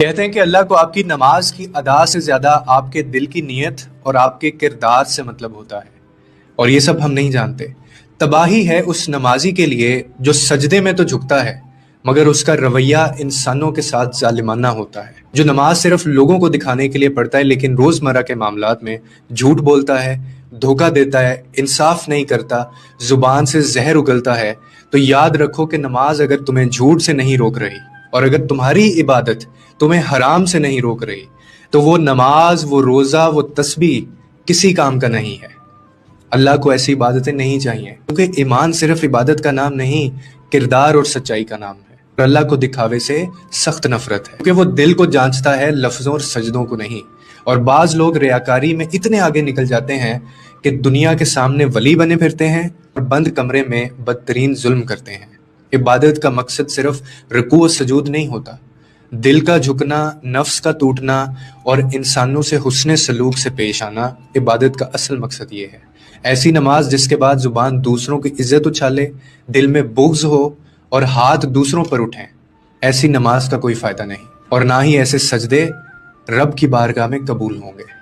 کہتے ہیں کہ اللہ کو آپ کی نماز کی ادا سے زیادہ آپ کے دل کی نیت اور آپ کے کردار سے مطلب ہوتا ہے، اور یہ سب ہم نہیں جانتے۔ تباہی ہے اس نمازی کے لیے جو سجدے میں تو جھکتا ہے مگر اس کا رویہ انسانوں کے ساتھ ظالمانہ ہوتا ہے، جو نماز صرف لوگوں کو دکھانے کے لیے پڑھتا ہے لیکن روزمرہ کے معاملات میں جھوٹ بولتا ہے، دھوکہ دیتا ہے، انصاف نہیں کرتا، زبان سے زہر اگلتا ہے۔ تو یاد رکھو کہ نماز اگر تمہیں جھوٹ سے نہیں روک رہی اور اگر تمہاری عبادت تمہیں حرام سے نہیں روک رہی تو وہ نماز، وہ روزہ، وہ تسبیح کسی کام کا نہیں ہے۔ اللہ کو ایسی عبادتیں نہیں چاہیے، کیونکہ ایمان صرف عبادت کا نام نہیں، کردار اور سچائی کا نام ہے۔ اور اللہ کو دکھاوے سے سخت نفرت ہے، کیونکہ وہ دل کو جانچتا ہے، لفظوں اور سجدوں کو نہیں۔ اور بعض لوگ ریاکاری میں اتنے آگے نکل جاتے ہیں کہ دنیا کے سامنے ولی بنے پھرتے ہیں اور بند کمرے میں بدترین ظلم کرتے ہیں۔ عبادت کا مقصد صرف رکوع و سجود نہیں ہوتا، دل کا جھکنا، نفس کا ٹوٹنا اور انسانوں سے حسن سلوک سے پیش آنا عبادت کا اصل مقصد یہ ہے۔ ایسی نماز جس کے بعد زبان دوسروں کی عزت اچھالے، دل میں بغض ہو اور ہاتھ دوسروں پر اٹھیں، ایسی نماز کا کوئی فائدہ نہیں، اور نہ ہی ایسے سجدے رب کی بارگاہ میں قبول ہوں گے۔